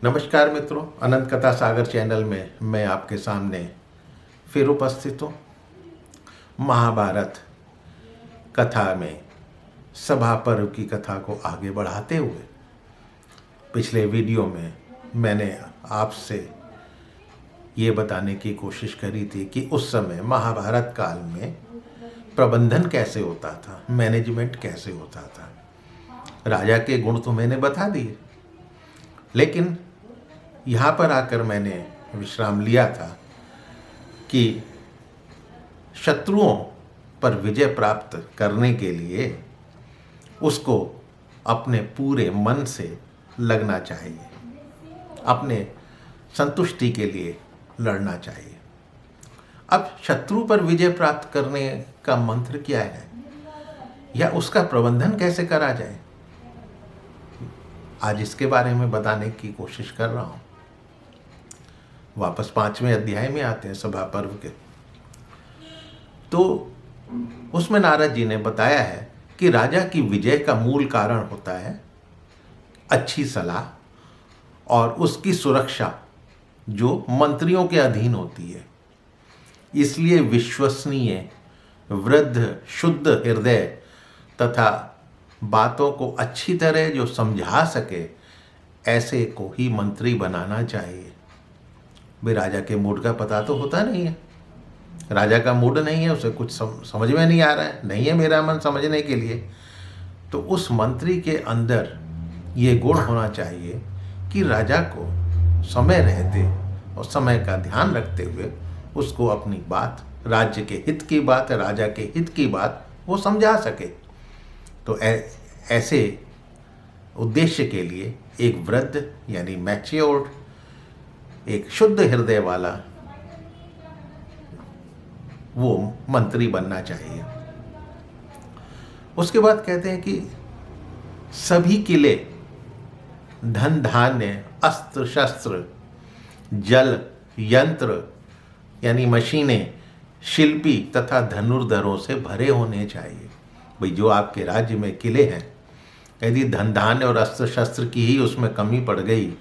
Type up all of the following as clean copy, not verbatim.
नमस्कार मित्रों, अनंत कथा सागर चैनल में मैं आपके सामने फिर उपस्थित हूँ। महाभारत कथा में सभा पर्व की कथा को आगे बढ़ाते हुए पिछले वीडियो में मैंने आपसे ये बताने की कोशिश करी थी कि उस समय महाभारत काल में प्रबंधन कैसे होता था, मैनेजमेंट कैसे होता था। राजा के गुण तो मैंने बता दिए, लेकिन यहाँ पर आकर मैंने विश्राम लिया था कि शत्रुओं पर विजय प्राप्त करने के लिए उसको अपने पूरे मन से लगना चाहिए, अपने संतुष्टि के लिए लड़ना चाहिए। अब शत्रु पर विजय प्राप्त करने का मंत्र क्या है या उसका प्रबंधन कैसे करा जाए, आज इसके बारे में बताने की कोशिश कर रहा हूँ। वापस 5वें अध्याय में आते हैं सभा पर्व के। तो उसमें नारद जी ने बताया है कि राजा की विजय का मूल कारण होता है अच्छी सलाह और उसकी सुरक्षा जो मंत्रियों के अधीन होती है। इसलिए विश्वसनीय, वृद्ध, शुद्ध हृदय तथा बातों को अच्छी तरह जो समझा सके ऐसे को ही मंत्री बनाना चाहिए। भाई राजा के मूड का पता तो होता नहीं है, राजा का मूड नहीं है, उसे कुछ समझ में नहीं आ रहा है, नहीं है मेरा मन समझने के लिए। तो उस मंत्री के अंदर ये गुण होना चाहिए कि राजा को समय रहते और समय का ध्यान रखते हुए उसको अपनी बात, राज्य के हित की बात, राजा के हित की बात वो समझा सके। तो ऐसे उद्देश्य के लिए एक वृद्ध यानी मैच्योर्ड, एक शुद्ध हृदय वाला वो मंत्री बनना चाहिए। उसके बाद कहते हैं कि सभी किले, धन धान्य, अस्त्र शस्त्र, जल, यंत्र यानी मशीनें, शिल्पी तथा धनुर्धरों से भरे होने चाहिए। भाई जो आपके राज्य में किले हैं, यदि धन धान्य और अस्त्र शस्त्र की ही उसमें कमी पड़ गई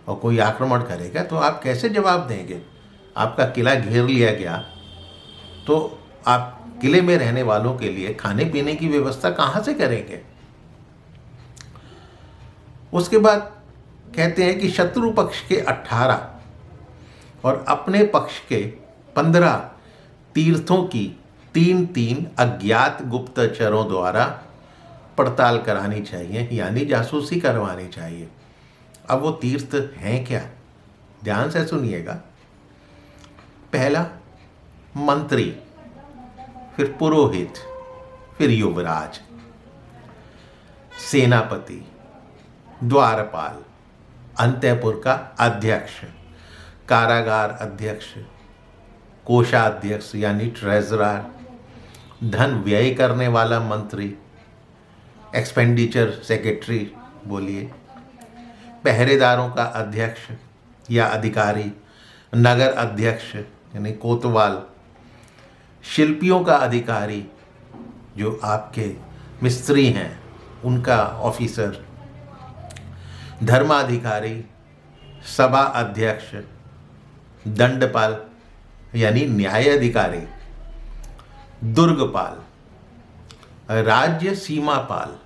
और कोई आक्रमण करेगा तो आप कैसे जवाब देंगे? आपका किला घेर लिया गया तो आप किले में रहने वालों के लिए खाने पीने की व्यवस्था कहाँ से करेंगे? उसके बाद कहते हैं कि शत्रु पक्ष के 18 और अपने पक्ष के 15 तीर्थों की 3-3 अज्ञात गुप्तचरों द्वारा पड़ताल करानी चाहिए, यानी जासूसी करवानी चाहिए। अब वो तीर्थ हैं क्या? ध्यान से सुनिएगा। पहला मंत्री, फिर पुरोहित, फिर युवराज, सेनापति, द्वारपाल, अंतःपुर का अध्यक्ष, कारागार अध्यक्ष, कोषाध्यक्ष यानी ट्रेजरर, धन व्यय करने वाला मंत्री, एक्सपेंडिचर सेक्रेटरी बोलिए, पहरेदारों का अध्यक्ष या अधिकारी, नगर अध्यक्ष यानी कोतवाल, शिल्पियों का अधिकारी जो आपके मिस्त्री हैं उनका ऑफिसर, धर्माधिकारी, सभा अध्यक्ष, दंडपाल यानी न्याय अधिकारी, दुर्गपाल, राज्य सीमापाल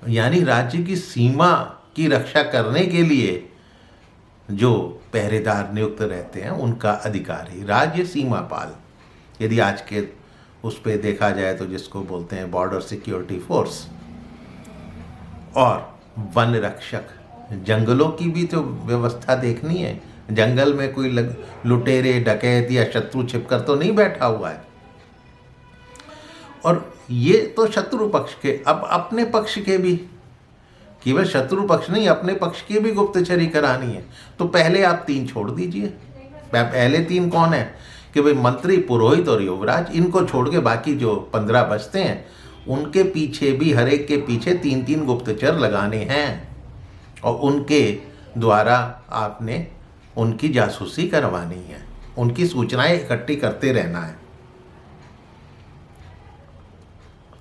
यानी राज्य की सीमा की रक्षा करने के लिए जो पहरेदार नियुक्त रहते हैं उनका अधिकारी, राज्य सीमापाल। यदि आज के उस पे देखा जाए तो जिसको बोलते हैं बॉर्डर सिक्योरिटी फोर्स, और वन रक्षक, जंगलों की भी तो व्यवस्था देखनी है। जंगल में कोई लुटेरे, डकैत या शत्रु छिपकर तो नहीं बैठा हुआ है। और ये तो शत्रु पक्ष के। अब अपने पक्ष के भी, केवल शत्रु पक्ष नहीं, अपने पक्ष की भी गुप्तचरी करानी है। तो पहले आप 3 छोड़ दीजिए। पहले 3 कौन है कि भाई मंत्री, पुरोहित और युवराज, इनको छोड़ के बाकी जो 15 बचते हैं उनके पीछे भी, हर एक के पीछे 3-3 गुप्तचर लगाने हैं और उनके द्वारा आपने उनकी जासूसी करवानी है, उनकी सूचनाएं इकट्ठी करते रहना है।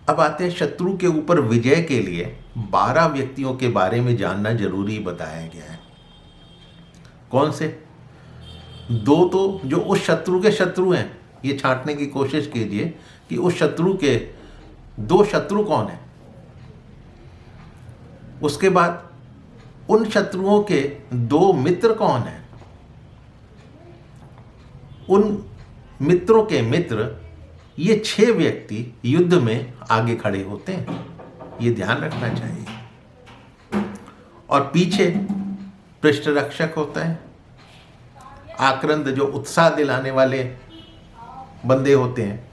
अब आते हैं शत्रु के ऊपर विजय के लिए 12 व्यक्तियों के बारे में जानना जरूरी बताया गया है। कौन से? दो तो जो उस शत्रु के शत्रु हैं, ये छांटने की कोशिश कीजिए कि उस शत्रु के दो शत्रु कौन है। उसके बाद उन शत्रुओं के दो मित्र कौन है। उन मित्रों के मित्र, ये 6 व्यक्ति युद्ध में आगे खड़े होते हैं, ये ध्यान रखना चाहिए। और पीछे पृष्ठरक्षक होता है, आक्रांत जो उत्साह दिलाने वाले बंदे होते हैं,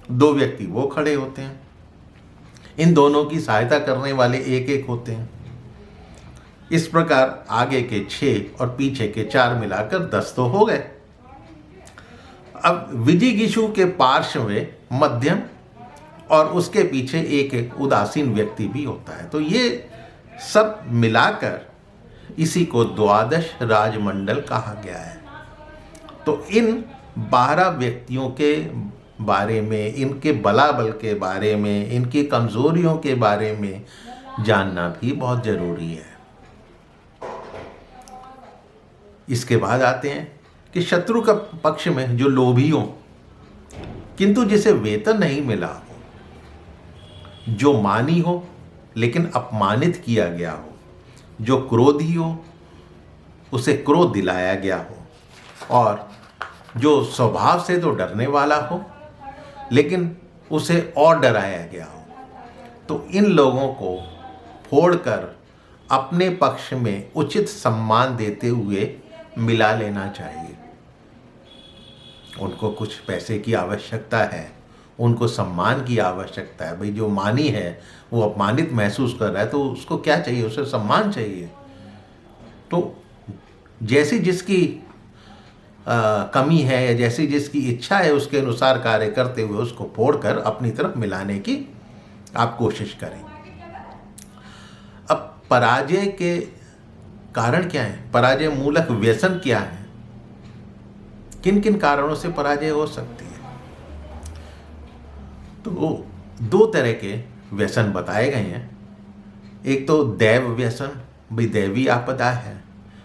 2 व्यक्ति वो खड़े होते हैं। इन दोनों की सहायता करने वाले एक होते हैं। इस प्रकार आगे के 6 और पीछे के 4 मिलाकर 10 तो हो गए। अब विजिगीषु के पार्श्व में मध्यम और उसके पीछे एक उदासीन व्यक्ति भी होता है। तो ये सब मिलाकर इसी को द्वादश राजमंडल कहा गया है। तो इन 12 व्यक्तियों के बारे में, इनके बलाबल के बारे में, इनकी कमजोरियों के बारे में जानना भी बहुत जरूरी है। इसके बाद आते हैं कि शत्रु का पक्ष में जो लोभी हो किंतु जिसे वेतन नहीं मिला हो, जो मानी हो लेकिन अपमानित किया गया हो, जो क्रोधी हो उसे क्रोध दिलाया गया हो, और जो स्वभाव से तो डरने वाला हो लेकिन उसे और डराया गया हो, तो इन लोगों को फोड़कर अपने पक्ष में उचित सम्मान देते हुए मिला लेना चाहिए। उनको कुछ पैसे की आवश्यकता है, उनको सम्मान की आवश्यकता है। भाई जो मानी है वो अपमानित महसूस कर रहा है, तो उसको क्या चाहिए? उसे सम्मान चाहिए। तो जैसी जिसकी कमी है या जैसी जिसकी इच्छा है उसके अनुसार कार्य करते हुए उसको फोड़कर अपनी तरफ मिलाने की आप कोशिश करें। अब पराजय के कारण क्या है? पराजय मूलक व्यसन क्या है? किन किन कारणों से पराजय हो सकती है? तो 2 तरह के व्यसन बताए गए हैं। एक तो दैव व्यसन, भाई दैवी आपदा है,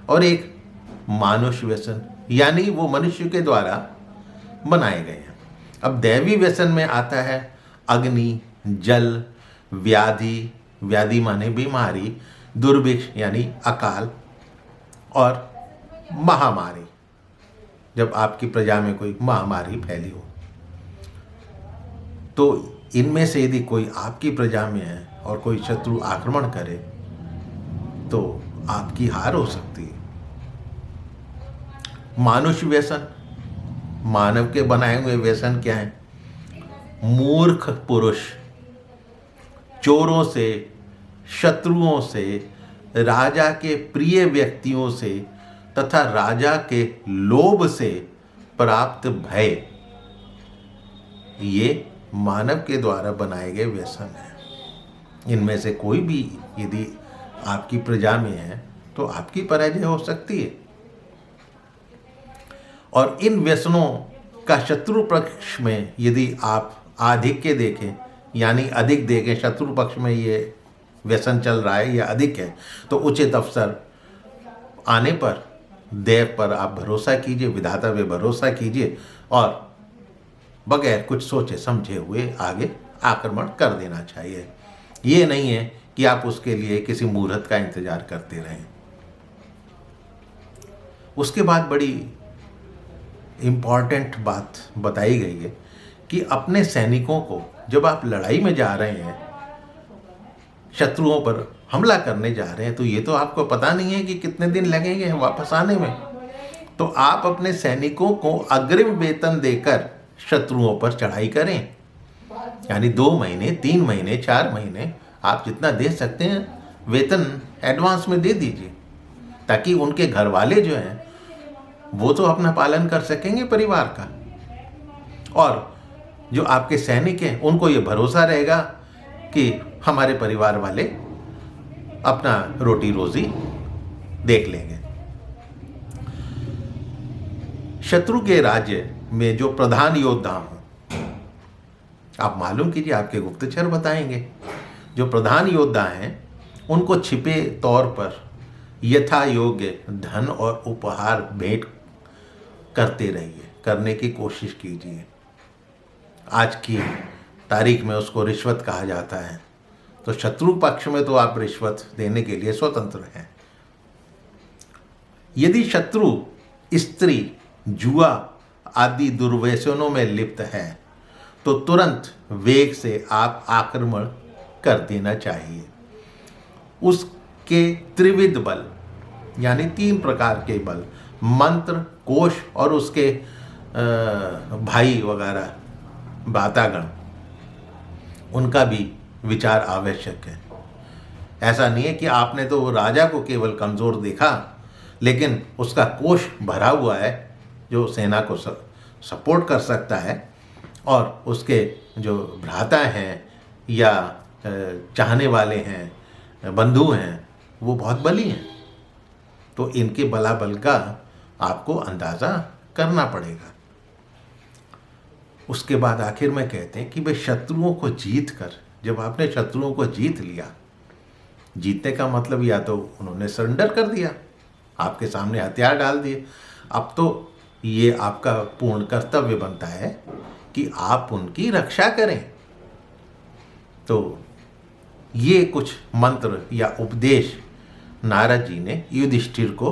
और एक मानुष व्यसन, यानी वो मनुष्य के द्वारा बनाए गए हैं। अब दैवी व्यसन में आता है अग्नि, जल, व्याधि, व्याधि माने बीमारी, दुर्भिक्ष यानी अकाल, और महामारी, जब आपकी प्रजा में कोई महामारी फैली हो। तो इनमें से यदि कोई आपकी प्रजा में है और कोई शत्रु आक्रमण करे तो आपकी हार हो सकती है। मानुष व्यसन, मानव के बनाए हुए व्यसन क्या है? मूर्ख पुरुष चोरों से, शत्रुओं से, राजा के प्रिय व्यक्तियों से तथा राजा के लोभ से प्राप्त भय, ये मानव के द्वारा बनाए गए व्यसन हैं। इनमें से कोई भी यदि आपकी प्रजा में है तो आपकी पराजय हो सकती है। और इन व्यसनों का शत्रु पक्ष में यदि आप आधिक्य देखें, यानी अधिक देखें, शत्रु पक्ष में ये व्यसन चल रहा है या अधिक है, तो उचित अवसर आने पर देव पर आप भरोसा कीजिए, विधाता पे भरोसा कीजिए और बगैर कुछ सोचे समझे हुए आगे आक्रमण कर देना चाहिए। ये नहीं है कि आप उसके लिए किसी मुहूर्त का इंतजार करते रहें। उसके बाद बड़ी इम्पॉर्टेंट बात बताई गई है कि अपने सैनिकों को जब आप लड़ाई में जा रहे हैं, शत्रुओं पर हमला करने जा रहे हैं, तो ये तो आपको पता नहीं है कि कितने दिन लगेंगे वापस आने में। तो आप अपने सैनिकों को अग्रिम वेतन देकर शत्रुओं पर चढ़ाई करें, यानी 2 महीने, 3 महीने, 4 महीने आप जितना दे सकते हैं वेतन एडवांस में दे दीजिए, ताकि उनके घर वाले जो हैं वो तो अपना पालन कर सकेंगे परिवार का, और जो आपके सैनिक हैं उनको ये भरोसा रहेगा कि हमारे परिवार वाले अपना रोटी रोजी देख लेंगे। शत्रु के राज्य में जो प्रधान योद्धा हों, आप मालूम कीजिए, आपके गुप्तचर बताएंगे, जो प्रधान योद्धा हैं उनको छिपे तौर पर यथा योग्य धन और उपहार भेंट करते रहिए, करने की कोशिश कीजिए। आज की तारीख में उसको रिश्वत कहा जाता है, तो शत्रु पक्ष में तो आप रिश्वत देने के लिए स्वतंत्र हैं। यदि शत्रु स्त्री, जुआ आदि दुर्व्यसनों में लिप्त है तो तुरंत वेग से आप आक्रमण कर देना चाहिए। उसके त्रिविध बल यानी 3 प्रकार के बल, मंत्र, कोश और उसके भाई वगैरह बातागण, उनका भी विचार आवश्यक है। ऐसा नहीं है कि आपने तो राजा को केवल कमज़ोर देखा, लेकिन उसका कोश भरा हुआ है जो सेना को सपोर्ट कर सकता है, और उसके जो भ्राता हैं या चाहने वाले हैं, बंधु हैं, वो बहुत बली हैं। तो इनके बलाबल का आपको अंदाज़ा करना पड़ेगा। उसके बाद आखिर में कहते हैं कि भाई शत्रुओं को जीत कर, जब आपने शत्रुओं को जीत लिया, जीतने का मतलब या तो उन्होंने सरेंडर कर दिया, आपके सामने हथियार डाल दिए, अब तो ये आपका पूर्ण कर्तव्य बनता है कि आप उनकी रक्षा करें। तो ये कुछ मंत्र या उपदेश नारद जी ने युधिष्ठिर को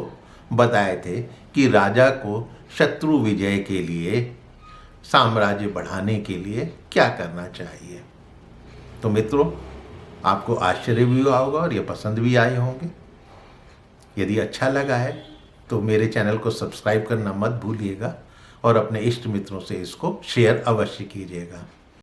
बताए थे कि राजा को शत्रु विजय के लिए, साम्राज्य बढ़ाने के लिए क्या करना चाहिए। तो मित्रों, आपको आश्चर्य भी हुआ होगा और ये पसंद भी आए होंगे। यदि अच्छा लगा है तो मेरे चैनल को सब्सक्राइब करना मत भूलिएगा और अपने इष्ट मित्रों से इसको शेयर अवश्य कीजिएगा।